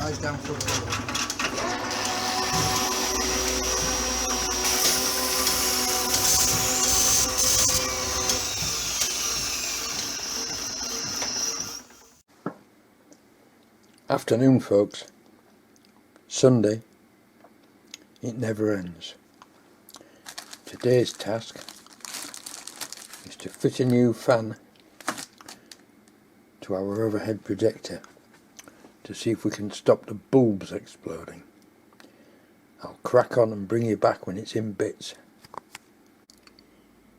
Eyes down for the ball. Afternoon, folks. Sunday. It never ends. Today's task is to fit a new fan to our overhead projector to see if we can stop the bulbs exploding. I'll crack on and bring you back when it's in bits.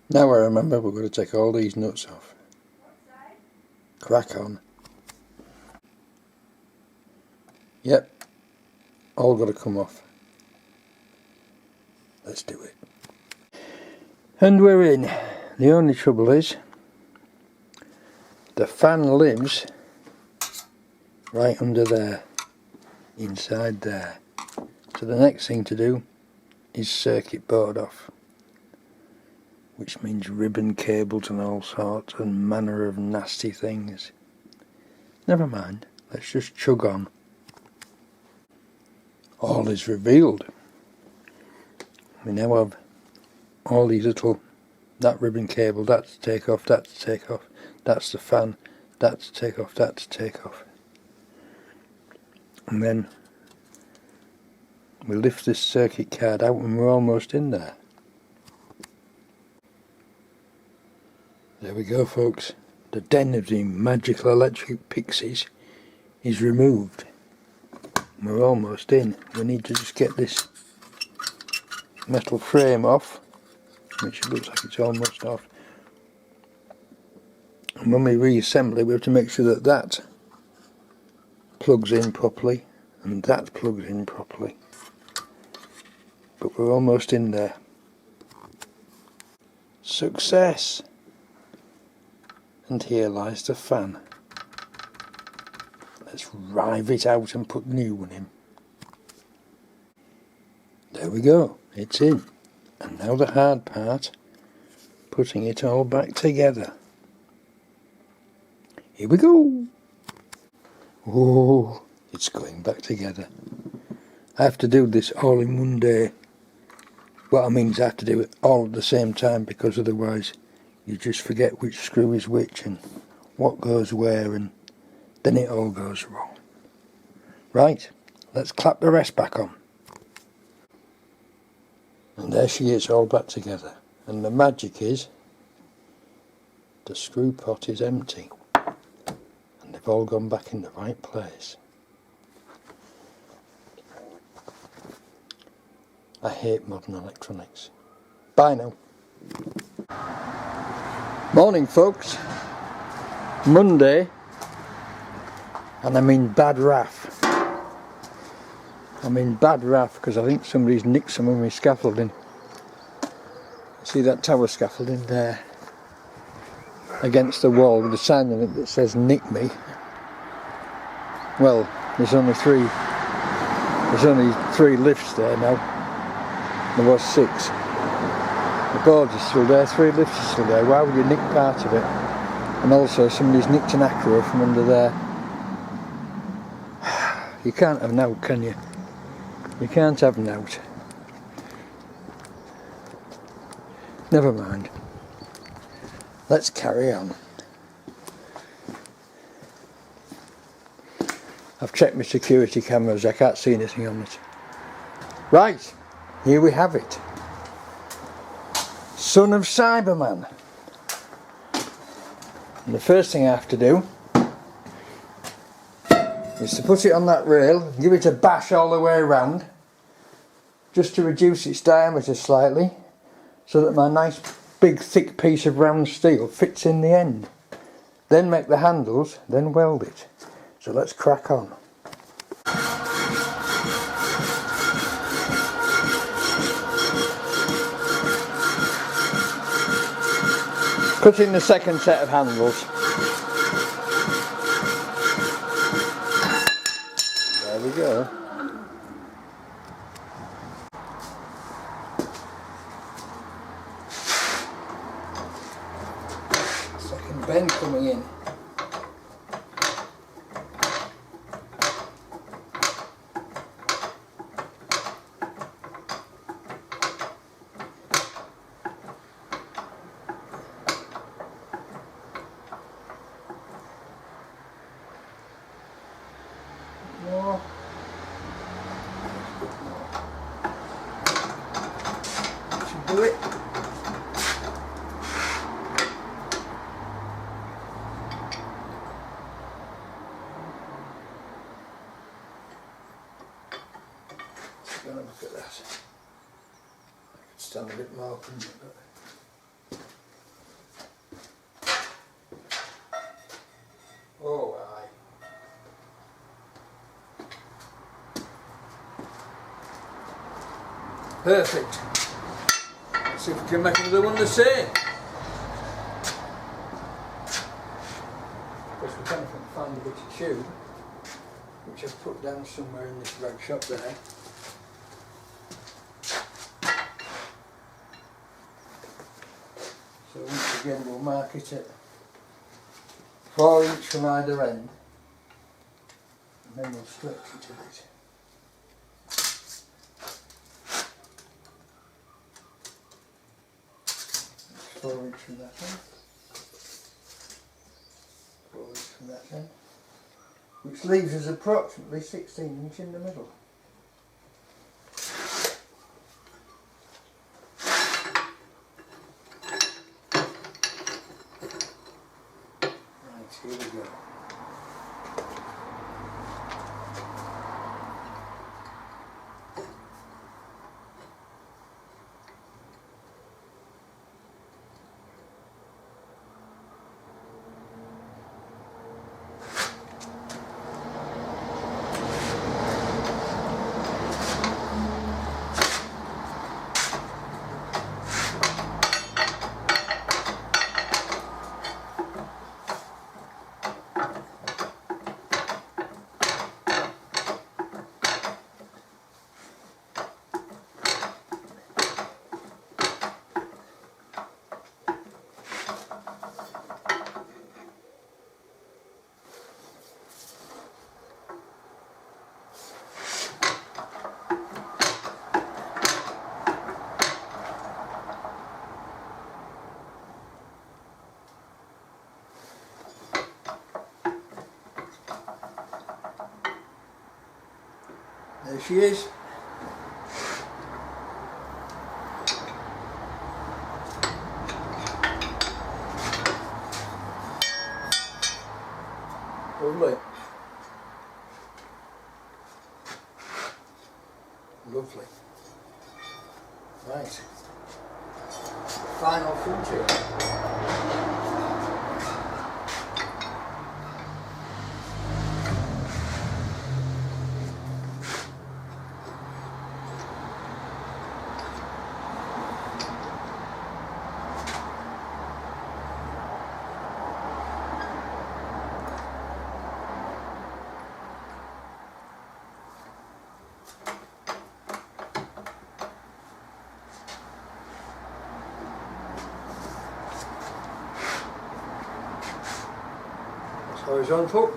Now I remember we're going to take all these nuts off. Crack on. Yep, all got to come off. Let's do it. And we're in. The only trouble is the fan lives right under there, inside there. So the next thing to do is circuit board off, which means ribbon cables and all sorts and manner of nasty things. Never mind, let's just chug on. All is revealed. We now have all these little, that ribbon cable, that's to take off, that's to take off, that's the fan, that's to take off, that's to take off. And then we lift this circuit card out and we're almost in there. There we go, folks. The den of the magical electric pixies is removed. We're almost in. We need to just get this metal frame off, which looks like it's almost off. And when we reassemble it, we have to make sure that that plugs in properly and that plugs in properly. But we're almost in there. Success! And here lies the fan. Let's rive it out and put the new one in. There we go, it's in. And now the hard part, putting it all back together. Here we go. Oh, it's going back together. I have to do this all in one day. What I mean is I have to do it all at the same time, because otherwise you just forget which screw is which and what goes where, and then it all goes wrong. Right, let's clap the rest back on. And there she is, all back together. And the magic is, the screw pot is empty. And they've all gone back in the right place. I hate modern electronics. Bye now. Morning, folks. Monday. And I'm in bad wrath. I'm in bad wrath because I think somebody's nicked some of my scaffolding. See that tower scaffolding there against the wall with a sign on it that says "Nick me." Well, there's only three lifts there now. There was 6. The boards are still there, 3 lifts are still there. Why would you nick part of it? And also somebody's nicked an acro from under there. You can't have nout, can you? You can't have nout. Never mind. Let's carry on. I've checked my security cameras, I can't see anything on it. Right, here we have it. Son of Cyberman. And the first thing I have to do is to put it on that rail, give it a bash all the way around, just to reduce its diameter slightly, so that my nice big thick piece of round steel fits in the end. Then make the handles, then weld it. So let's crack on. Cut in the second set of handles. There we go. Second bend coming in. have a look at that. I could stand a bit more, couldn't it? Oh, aye. Perfect. Let's see if we can make another one the same. Of course, we can find a bit of tube, which I've put down somewhere in this rag shop there. So once again we'll mark it at 4 inch from either end, and then we'll stretch it a bit. That's 4 inch from that end, 4 inch from that end, which leaves us approximately 16 inch in the middle. Here we go. There she is. Lovely. Lovely. Right. Final frontier. Horizontal.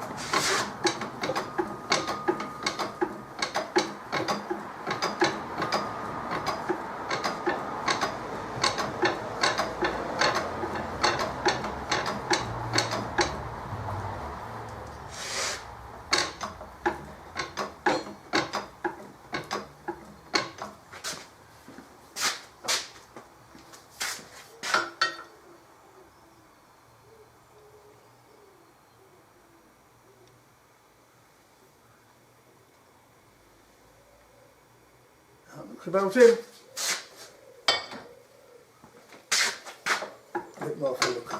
That looks about it. A bit more for a look.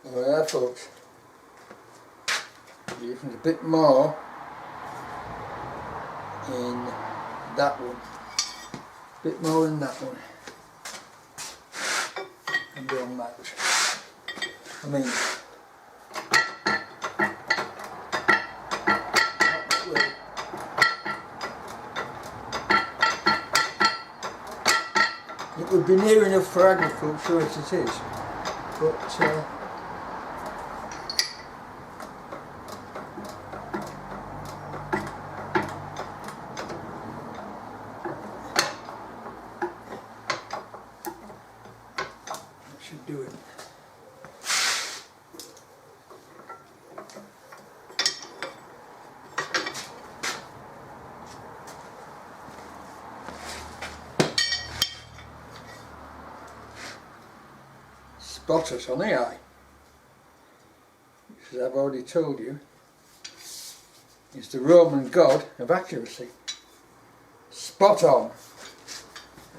There, folks. Even a bit more in that one, a bit more in that one, and they'll match. I mean, it would be near enough for agriculture as it is, but should do it. spotters on the eye, which, as I've already told you, is the Roman god of accuracy. Spot on.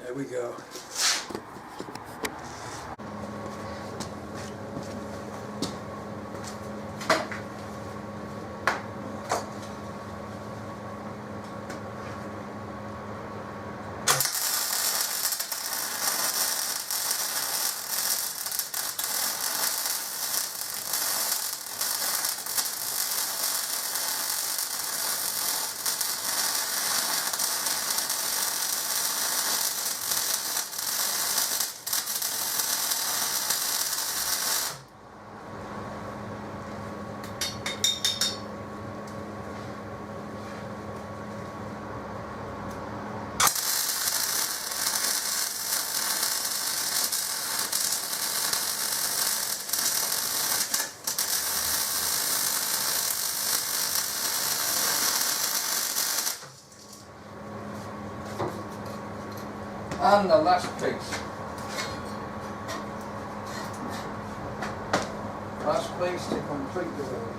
There we go. And the last piece. Last piece to complete the work.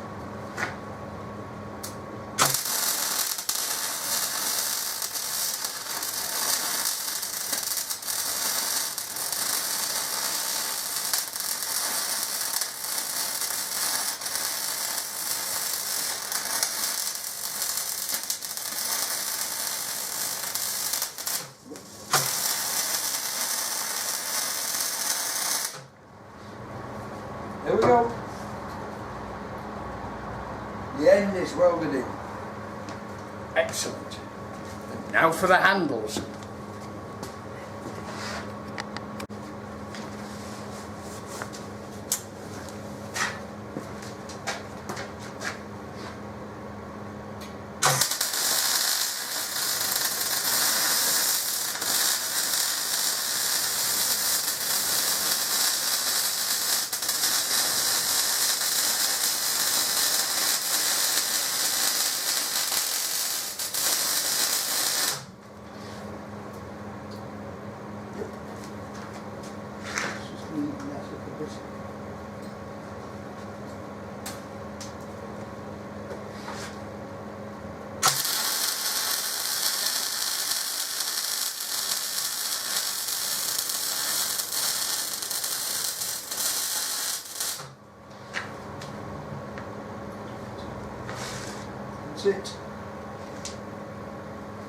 There we go. The end is welded in. Excellent. And now for the handles. That's it.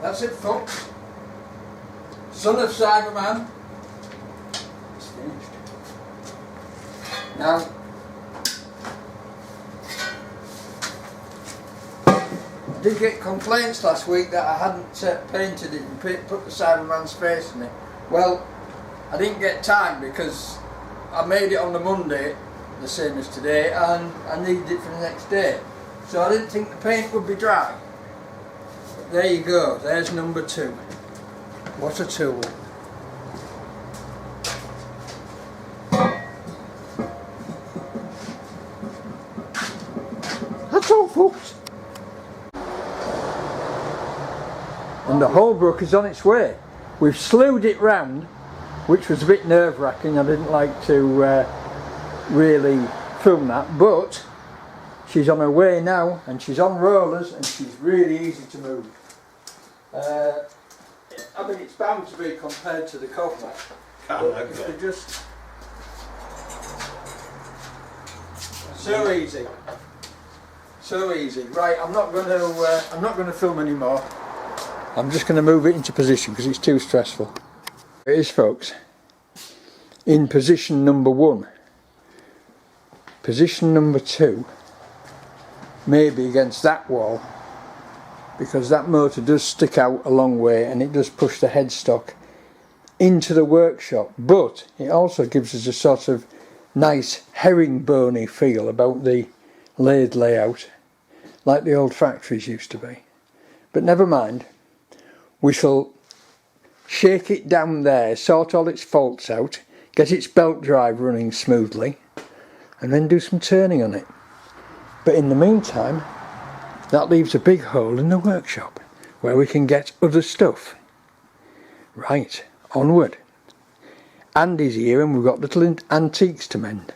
That's it, folks. Son of Cyberman. It's finished. Now, I did get complaints last week that I hadn't painted it and put the Cyberman's face in it. Well, I didn't get time because I made it on the Monday, the same as today, and I needed it for the next day. So I didn't think the paint would be dry. But there you go, there's number 2. What a tool. That's all, folks. And the Holbrook is on its way. We've slewed it round, which was a bit nerve-wracking. I didn't like to really film that, but she's on her way now, and she's on rollers, and she's really easy to move. I mean, it's bound to be compared to the Cobra. Just so easy, so easy. Right, I'm not going to film anymore. I'm just going to move it into position because it's too stressful. It is, folks. In position number 1. Position number 2. Maybe against that wall, because that motor does stick out a long way and it does push the headstock into the workshop, but it also gives us a sort of nice herringbony feel about the lathe layout, like the old factories used to be. But never mind, we shall shake it down there, sort all its faults out, get its belt drive running smoothly, and then do some turning on it. But in the meantime, that leaves a big hole in the workshop where we can get other stuff. Right, onward. Andy's here and we've got little antiques to mend.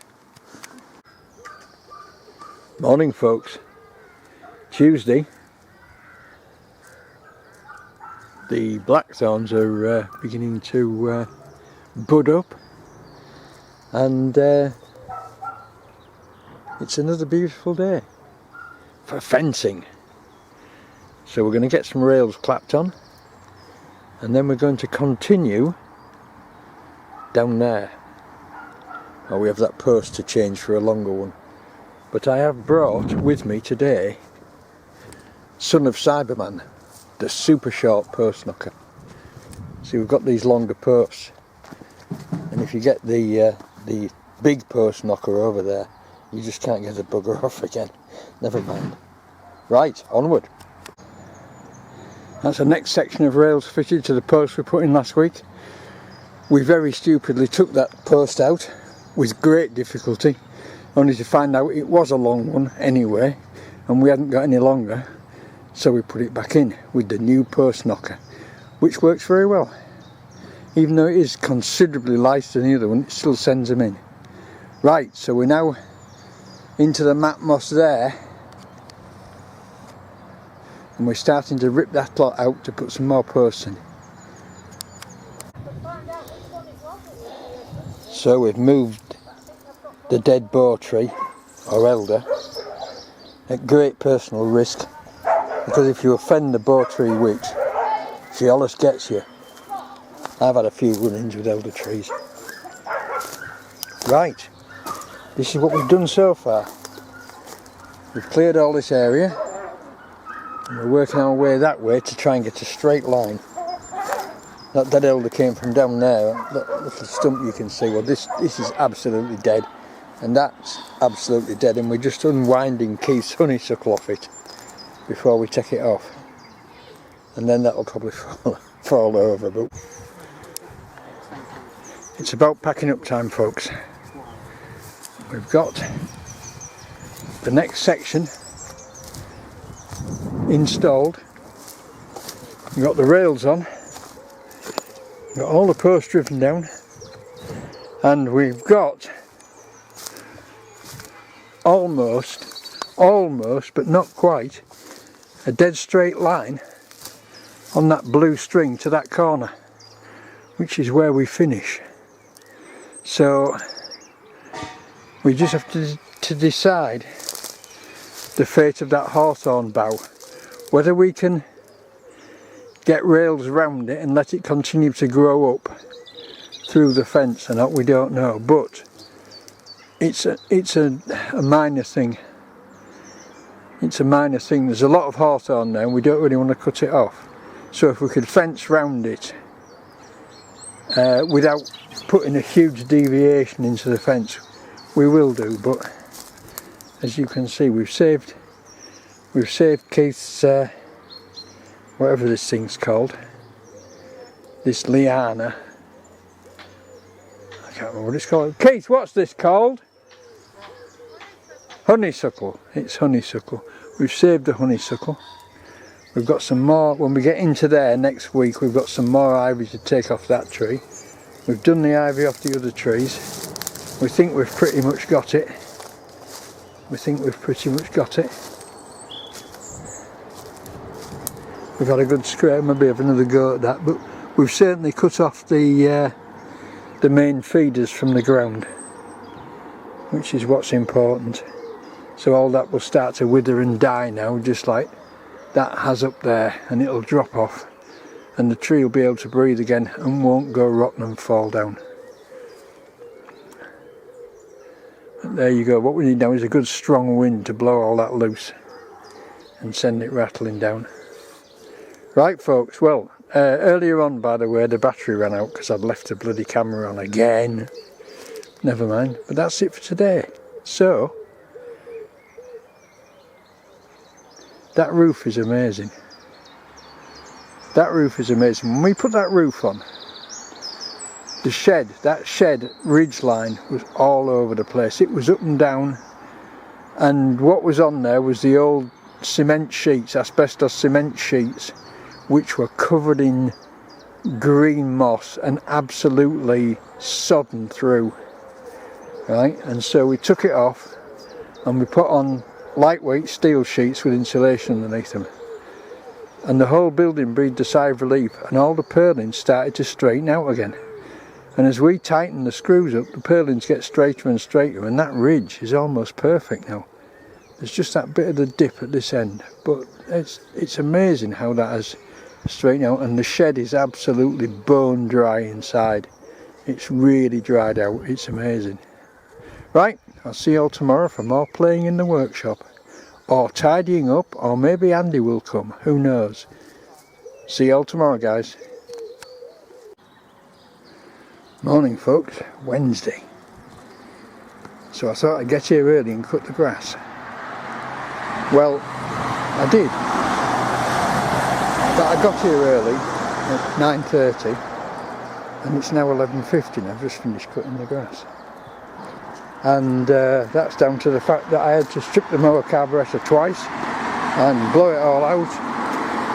Morning folks. Tuesday. The blackthorns are beginning to bud up, and it's another beautiful day for fencing. So we're going to get some rails clapped on, and then we're going to continue down there. Oh, we have that post to change for a longer one. But I have brought with me today Son of Cyberman, the super short post knocker. See, we've got these longer posts, and if you get the big post knocker over there, you just can't get the bugger off again. Never mind. Right, onward. That's the next section of rails fitted to the post we put in last week. We very stupidly took that post out with great difficulty, only to find out it was a long one anyway, and we hadn't got any longer, so we put it back in with the new post knocker, which works very well. Even though it is considerably lighter than the other one, it still sends them in. Right, so we're now into the mat moss there, and we're starting to rip that lot out to put some more posts in. So we've moved the dead bow tree, or elder, at great personal risk, because if you offend the bow tree witch, she always gets you. I've had a few run-ins with elder trees. Right, this is what we've done so far. We've cleared all this area, and we're working our way that way to try and get a straight line. That dead elder came from down there, that little stump you can see. Well, this is absolutely dead, and that's absolutely dead, and we're just unwinding Keith's honeysuckle off it before we take it off, and then that'll probably fall over. But it's about packing up time, folks. We've got the next section installed. We've got the rails on, we've got all the posts driven down, and we've got almost but not quite a dead straight line on that blue string to that corner, which is where we finish. So we just have to decide the fate of that hawthorn bough, whether we can get rails around it and let it continue to grow up through the fence or not, we don't know. But it's a minor thing. It's a minor thing. There's a lot of hawthorn now and we don't really want to cut it off. So if we could fence round it without putting a huge deviation into the fence, we will do. But as you can see, we've saved Keith's whatever this thing's called, this liana. I can't remember what it's called. Keith, what's this called? Honeysuckle. It's honeysuckle. We've saved the honeysuckle. We've got some more. When we get into there next week, we've got some more ivy to take off that tree. We've done the ivy off the other trees. We think we've pretty much got it. We've had a good scrape, maybe have another go at that, but we've certainly cut off the main feeders from the ground, which is what's important. So all that will start to wither and die now, just like that has up there, and it'll drop off, and the tree will be able to breathe again and won't go rotten and fall down. But there you go. What we need now is a good strong wind to blow all that loose and send it rattling down. Right folks, well, earlier on, by the way, the battery ran out because I'd left the bloody camera on again. Never mind, but that's it for today. So, that roof is amazing. That roof is amazing. When we put that roof on, the shed, that shed ridge line was all over the place. It was up and down, and what was on there was the old cement sheets, asbestos cement sheets, which were covered in green moss and absolutely sodden through, right? And so we took it off and we put on lightweight steel sheets with insulation underneath them, and the whole building breathed a sigh of relief, and all the purlins started to straighten out again. And as we tighten the screws up, the purlins get straighter and straighter, and that ridge is almost perfect now. There's just that bit of the dip at this end, but it's amazing how that has straightened out, and the shed is absolutely bone dry inside. It's really dried out, it's amazing. Right, I'll see you all tomorrow for more playing in the workshop, or tidying up, or maybe Andy will come, who knows. See you all tomorrow, guys. Morning folks, Wednesday. So I thought I'd get here early and cut the grass. Well, I did. But I got here early at 9:30 and it's now 11:50 and I've just finished cutting the grass. And that's down to the fact that I had to strip the mower carburetor twice and blow it all out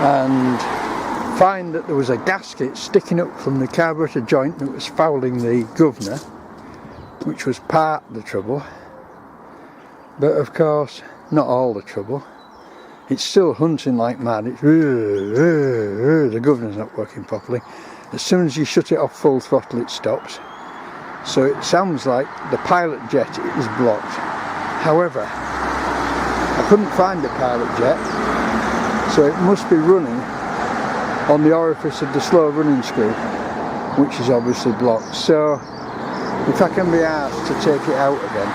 and find that there was a gasket sticking up from the carburetor joint that was fouling the governor, which was part of the trouble, but of course not all the trouble. It's still hunting like mad. It's the governor's not working properly. As soon as you shut it off full throttle it stops, so it sounds like the pilot jet is blocked. However, I couldn't find the pilot jet, so it must be running on the orifice of the slow running screw, which is obviously blocked. So if I can be asked to take it out again,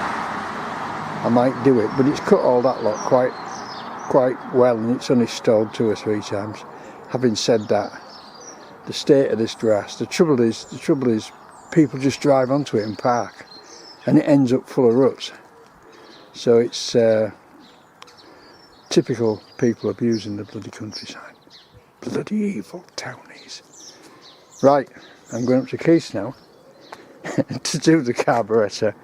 I might do it, but it's cut all that lot quite well, and it's only stalled 2 or 3 times. Having said that, the state of this grass, the trouble is people just drive onto it and park, and it ends up full of ruts. So it's typical people abusing the bloody countryside. Bloody evil townies. Right, I'm going up to Keith now to do the carburetor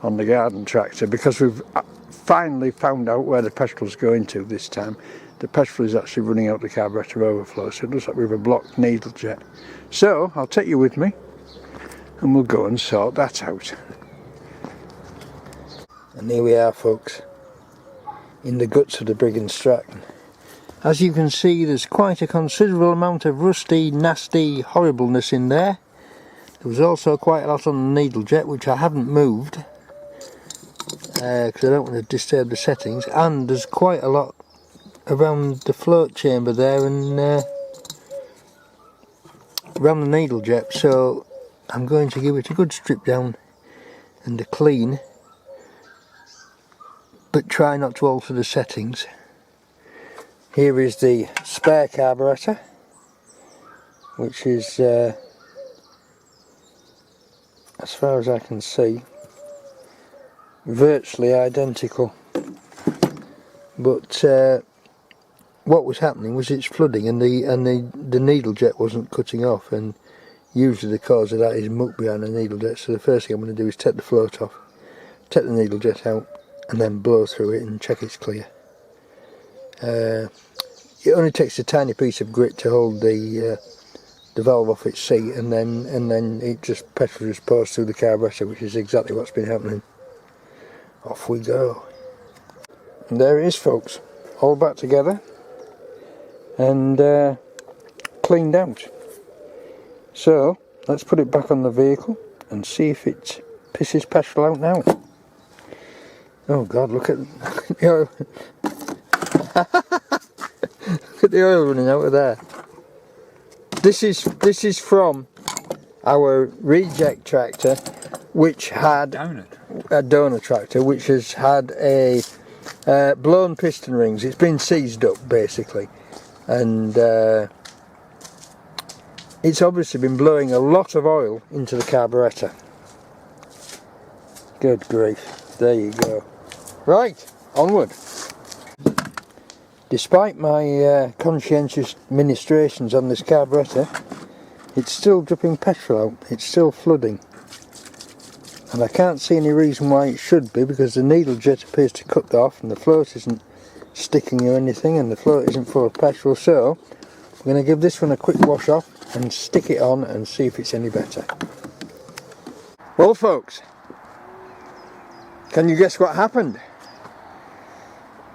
on the garden tractor, because we've finally found out where the petrol's going to this time. The petrol is actually running out the carburetor overflow, so it looks like we have a blocked needle jet. So I'll take you with me and we'll go and sort that out. And here we are folks, in the guts of the Brigand Stratton. As you can see, there's quite a considerable amount of rusty, nasty horribleness in there. There was also quite a lot on the needle jet, which I haven't moved because I don't want to disturb the settings, and there's quite a lot around the float chamber there and around the needle jet, so I'm going to give it a good strip down and a clean, but try not to alter the settings. Here is the spare carburetor, which is as far as I can see virtually identical, but what was happening was it's flooding, and the needle jet wasn't cutting off, and usually the cause of that is muck behind the needle jet. So the first thing I'm going to do is take the float off, take the needle jet out, and then blow through it and check it's clear. It only takes a tiny piece of grit to hold the valve off its seat, and then it just petrol just pours through the carburetor, which is exactly what's been happening. Off we go. And there it is folks, all back together and cleaned out. So let's put it back on the vehicle and see if it pisses petrol out now. Oh god, look at the oil. Look at the oil running out of there. This is from our reject tractor, which had a donor tractor, which has had a blown piston rings. It's been seized up basically, and it's obviously been blowing a lot of oil into the carburetor. Good grief, there you go. Right, onward. Despite my conscientious ministrations on this carburetor, it's still dripping petrol out, it's still flooding. And I can't see any reason why it should be, because the needle jet appears to cut off and the float isn't sticking or anything, and the float isn't full of petrol. So we're going to give this one a quick wash off and stick it on and see if it's any better. Well folks, can you guess what happened?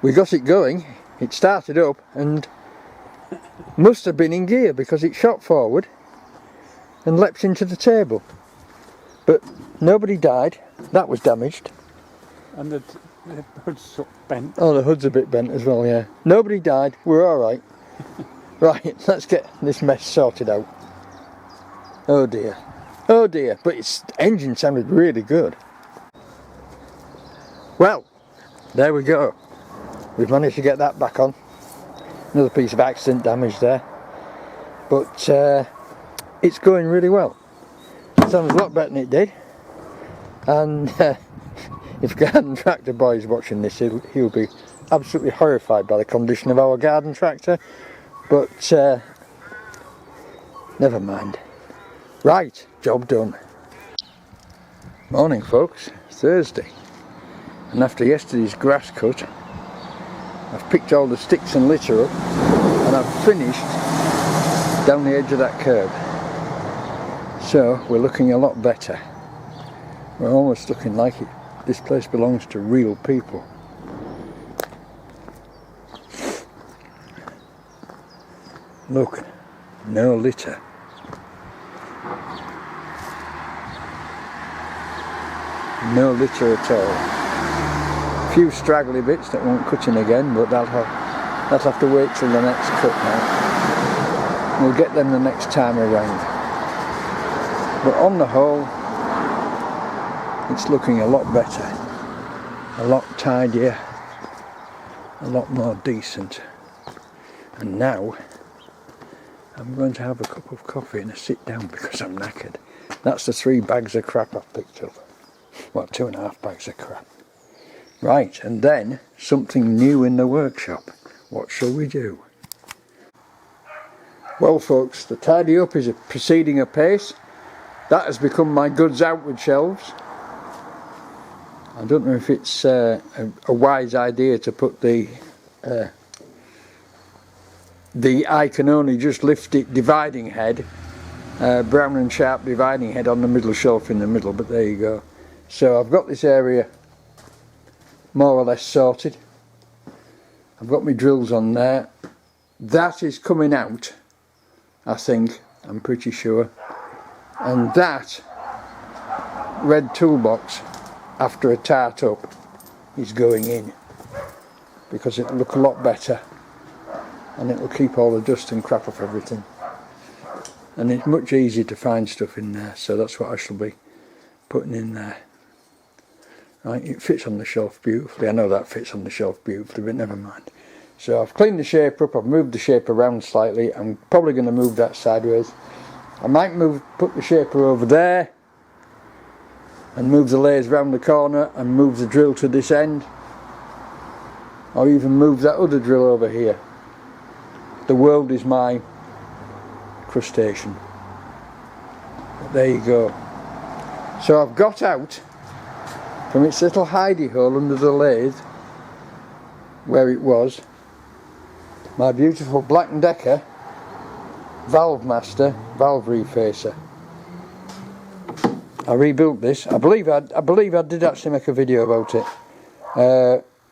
We got it going, it started up and must have been in gear because it shot forward and leapt into the table. But nobody died, that was damaged. And the hood's bent. Oh, the hood's a bit bent as well, yeah. Nobody died, we're alright. Right, let's get this mess sorted out. Oh dear, but its engine sounded really good. Well, there we go. We've managed to get that back on. Another piece of accident damage there. But it's going really well. It sounds a lot better than it did. And if Garden Tractor Boy is watching this, he'll be absolutely horrified by the condition of our garden tractor. But never mind. Right, job done. Morning folks, Thursday. And after yesterday's grass cut, I've picked all the sticks and litter up and I've finished down the edge of that curb. So we're looking a lot better. We're almost looking like this place belongs to real people. Look, no litter. No litter at all. A few straggly bits that won't cut in again, but that'll have to wait till the next cut now. We'll get them the next time around. But on the whole, it's looking a lot better, a lot tidier, a lot more decent. And now I'm going to have a cup of coffee and a sit down because I'm knackered. That's the 3 bags of crap I've picked up. Well, 2.5 bags of crap. Right, and then something new in the workshop. What shall we do? Well folks, the tidy up is proceeding apace. That has become my goods outward shelves. I don't know if it's a wise idea to put the I can only just lift it dividing head, brown and sharp dividing head on the middle shelf in the middle, but there you go. So I've got this area more or less sorted. I've got my drills on there. That is coming out, I think, I'm pretty sure. And that red toolbox, after a tart up, is going in because it'll look a lot better and it will keep all the dust and crap off everything. And it's much easier to find stuff in there, so that's what I shall be putting in there. Right, it fits on the shelf beautifully. I know that fits on the shelf beautifully, but never mind. So I've cleaned the shaper up, I've moved the shaper around slightly. I'm probably going to move that sideways. I might put the shaper over there and move the layers round the corner and move the drill to this end, or even move that other drill over here. The world is my crustacean. But there you go. So I've got out from its little hidey hole under the lathe where it was my beautiful Black & Decker Valve Master valve refacer. I rebuilt this. I believe I did actually make a video about it.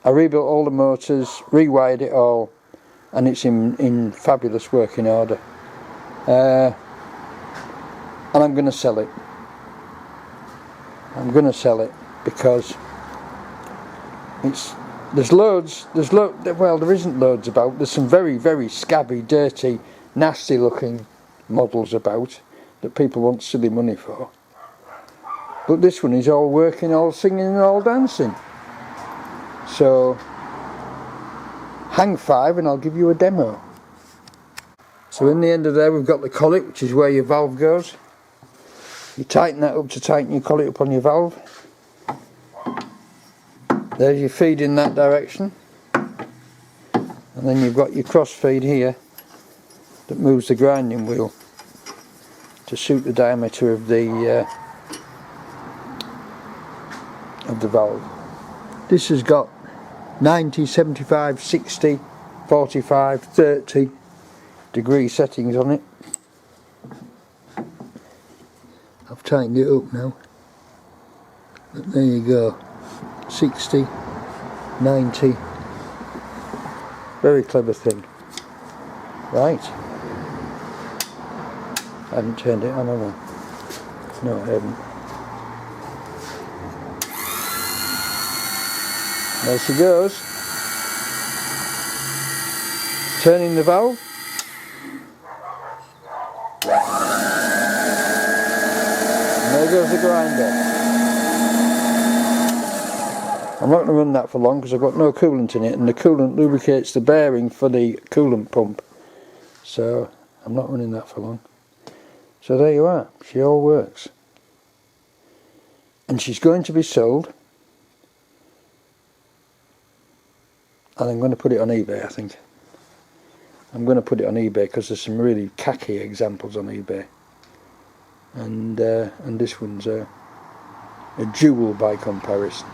I rebuilt all the motors, rewired it all, and it's in fabulous working order. And I'm going to sell it. I'm going to sell it because there's loads, well, there isn't loads about. There's some very, very scabby, dirty, nasty looking models about that people want silly money for. But this one is all working, all singing and all dancing. So hang 5 and I'll give you a demo. So in the end of there we've got the collet, which is where your valve goes. You tighten that up to tighten your collet up on your valve. There's your feed in that direction. And then you've got your cross feed here that moves the grinding wheel to suit the diameter of the valve. This has got 90, 75, 60, 45, 30 degree settings on it. I've tightened it up now. But there you go. 60, 90. Very clever thing. Right. I haven't turned it on, have I? No, I haven't. There she goes. Turning the valve. And there goes the grinder. I'm not going to run that for long because I've got no coolant in it, and the coolant lubricates the bearing for the coolant pump. So I'm not running that for long. So there you are. She all works. And she's going to be sold. And I'm going to put it on eBay, I think. I'm going to put it on eBay because there's some really khaki examples on eBay. And this one's a jewel by comparison.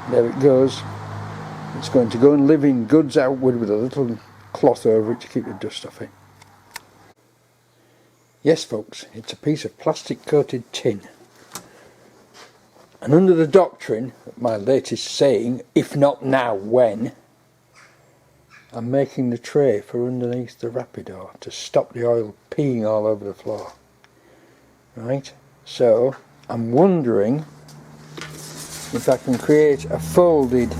There it goes. It's going to go and live in goods outward with a little cloth over it to keep the dust off it. Yes folks, it's a piece of plastic coated tin. And under the doctrine of my latest saying, if not now, when, I'm making the tray for underneath the Rapidor to stop the oil peeing all over the floor. Right, so I'm wondering if I can create a folded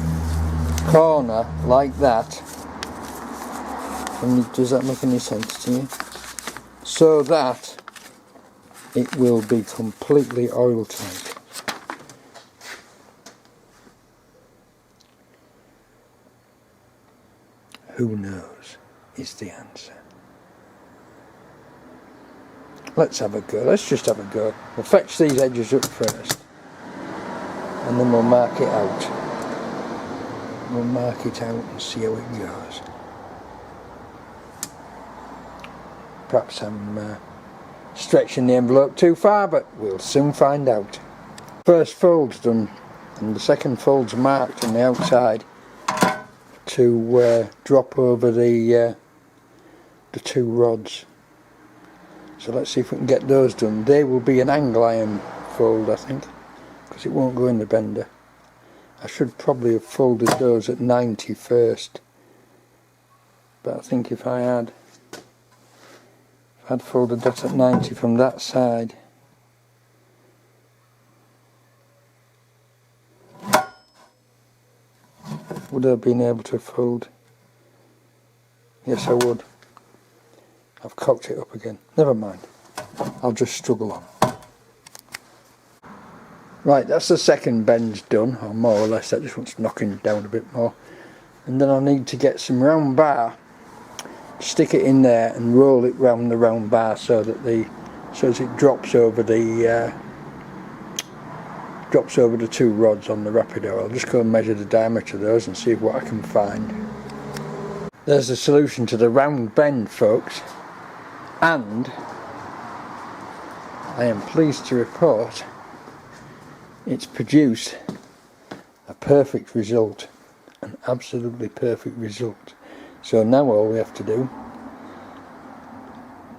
corner like that. Does that make any sense to you? So that it will be completely oil tight. Who knows is the answer. Let's have a go. Let's just have a go. We'll fetch these edges up first. And then we'll mark it out. We'll mark it out and see how it goes. Perhaps I'm stretching the envelope too far, but we'll soon find out. First fold's done, and the second fold's marked on the outside to drop over the two rods. So let's see if we can get those done. They will be an angle iron fold, I think, because it won't go in the bender. I should probably have folded those at 90 first, but I think if I had folded that at 90 from that side, would I have been able to fold? Yes, I would. I've cocked it up again. Never mind. I'll just struggle on. Right, that's the second bend done, or more or less. That just wants knocking down a bit more. And then I'll need to get some round bar, stick it in there and roll it round the round bar so that it drops over the two rods on the Rapidor. I'll just go and measure the diameter of those and see what I can find. There's the solution to the round bend, folks, and I am pleased to report it's produced a perfect result, an absolutely perfect result. So now all we have to do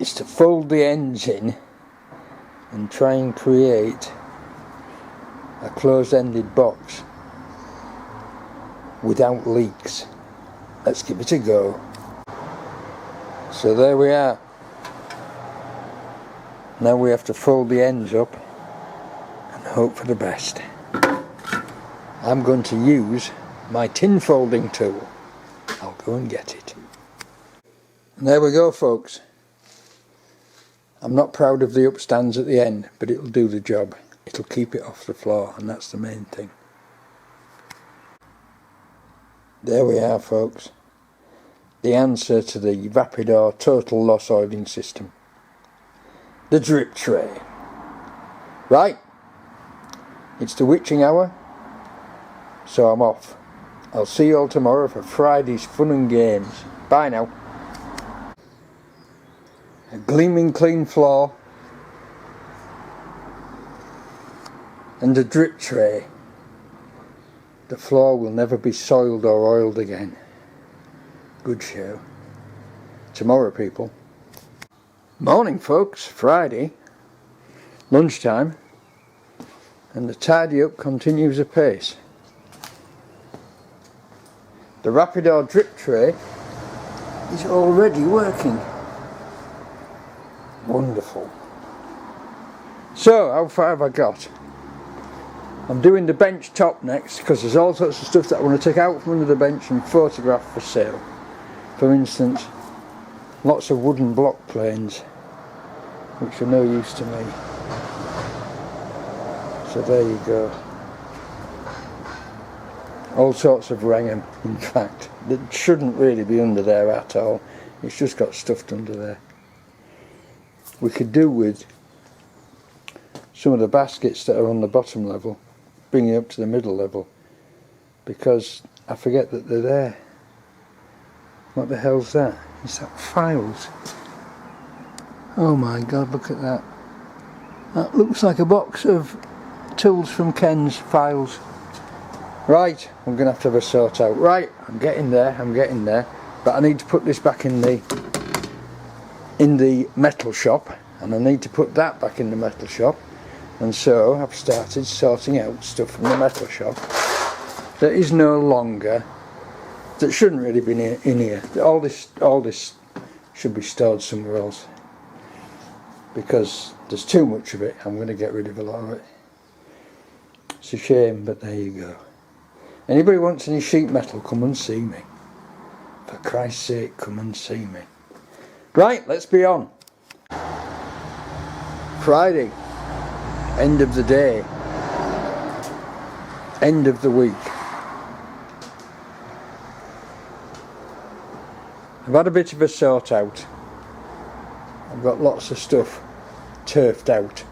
is to fold the ends in and try and create a closed-ended box without leaks. Let's give it a go. So there we are. Now we have to fold the ends up and hope for the best. I'm going to use my tin folding tool. I'll go and get it. And there we go, folks. I'm not proud of the upstands at the end, but it'll do the job. It'll keep it off the floor, and that's the main thing. There we are, folks. The answer to the Rapidor total loss oiling system. The drip tray. Right. It's the witching hour, so I'm off. I'll see you all tomorrow for Friday's fun and games. Bye now. A gleaming clean floor and a drip tray. The floor will never be soiled or oiled again. Good show. Tomorrow, people. Morning, folks. Friday. lunchtime, and the tidy up continues apace. The Rapidor drip tray is already working. Wonderful. So, how far have I got? I'm doing the bench top next, because there's all sorts of stuff that I want to take out from under the bench and photograph for sale. For instance, lots of wooden block planes, which are no use to me. So there you go. All sorts of wrangham, in fact, that shouldn't really be under there at all. It's just got stuffed under there. We could do with some of the baskets that are on the bottom level, bringing up to the middle level, because I forget that they're there. What the hell's that? Is that files? Oh my god, look at that. That looks like a box of tools from Ken's files. Right, I'm going to have a sort out. Right, I'm getting there, but I need to put this back in the metal shop, and I need to put that back in the metal shop, and so I've started sorting out stuff from the metal shop that is no longer, that shouldn't really be in here. All this should be stored somewhere else, because there's too much of it. I'm going to get rid of a lot of it. It's a shame, but there you go. Anybody wants any sheet metal, come and see me. For Christ's sake, come and see me. Right, let's be on. Friday, end of the day, end of the week. I've had a bit of a sort out. I've got lots of stuff turfed out.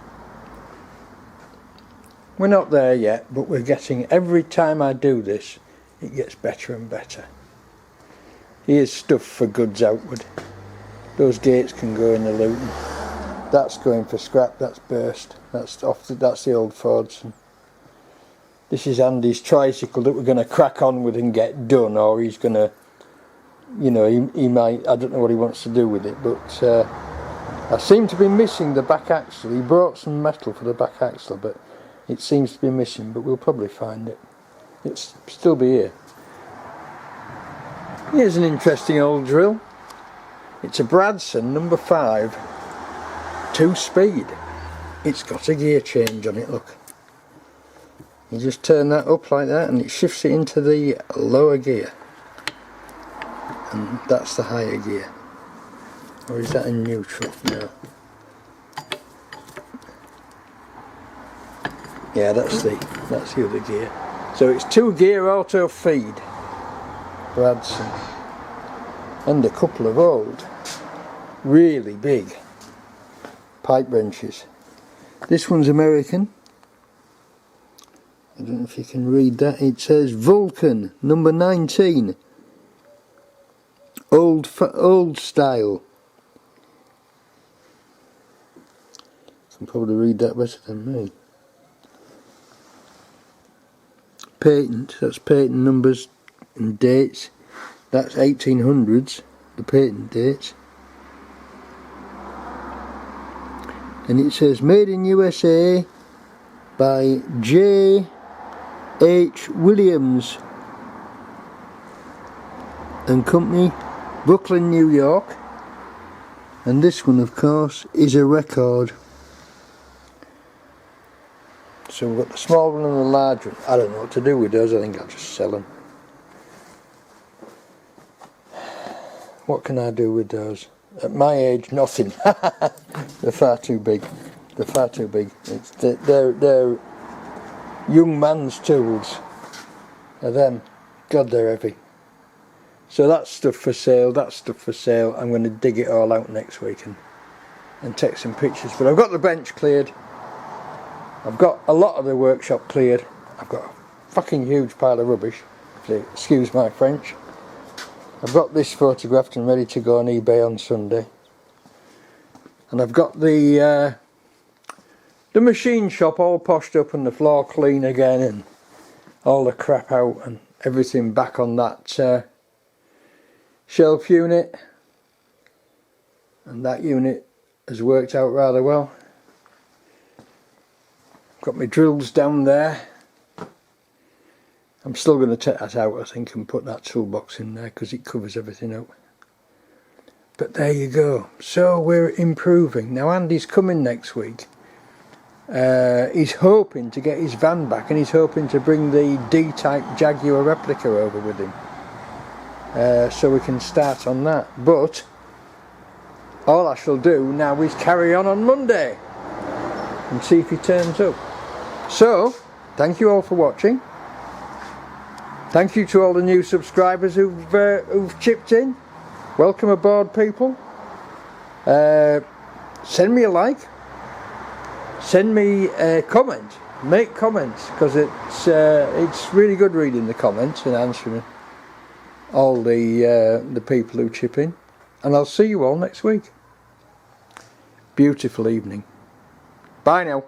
We're not there yet, but we're getting, every time I do this, it gets better and better. Here's stuff for goods outward. Those gates can go in the Luton. That's going for scrap, that's burst. That's the old Fordson. This is Andy's tricycle that we're going to crack on with and get done, or he's going to, you know, he might, I don't know what he wants to do with it, but I seem to be missing the back axle. He brought some metal for the back axle, but it seems to be missing, but we'll probably find it. It'll still be here. Here's an interesting old drill. It's a Bradson number 5, 2-speed. It's got a gear change on it, look. You just turn that up like that and it shifts it into the lower gear. And that's the higher gear. Or is that in neutral? No. Yeah, that's the other gear. So it's 2-gear auto feed, Bradson, and a couple of old, really big pipe wrenches. This one's American. I don't know if you can read that. It says Vulcan number 19, old style. You can probably read that better than me. Patent, that's patent numbers and dates. That's 1800s, the patent dates. And it says made in USA by J. H. Williams and Company, Brooklyn, New York. And this one, of course, is a record. So we've got the small one and the large one. I don't know what to do with those. I think I'll just sell them. What can I do with those? At my age, nothing. They're far too big. They're far too big. They're young man's tools. They're them. God, they're heavy. So that's stuff for sale. That's stuff for sale. I'm going to dig it all out next week and take some pictures. But I've got the bench cleared. I've got a lot of the workshop cleared. I've got a fucking huge pile of rubbish, so excuse my French. I've got this photographed and ready to go on eBay on Sunday. And I've got the machine shop all poshed up and the floor clean again and all the crap out and everything back on that shelf unit. And that unit has worked out rather well. got my drills down there. I'm still going to take that out, I think, and put that toolbox in there because it covers everything up. But there you go. So we're improving. Now Andy's coming next week. He's hoping to get his van back, and he's hoping to bring the D-type Jaguar replica over with him. So we can start on that. But all I shall do now is carry on Monday and see if he turns up. So, thank you all for watching. Thank you to all the new subscribers who've chipped in. Welcome aboard, people. Send me a like. Send me a comment. Make comments, because it's really good reading the comments and answering all the people who chip in. And I'll see you all next week. Beautiful evening. Bye now.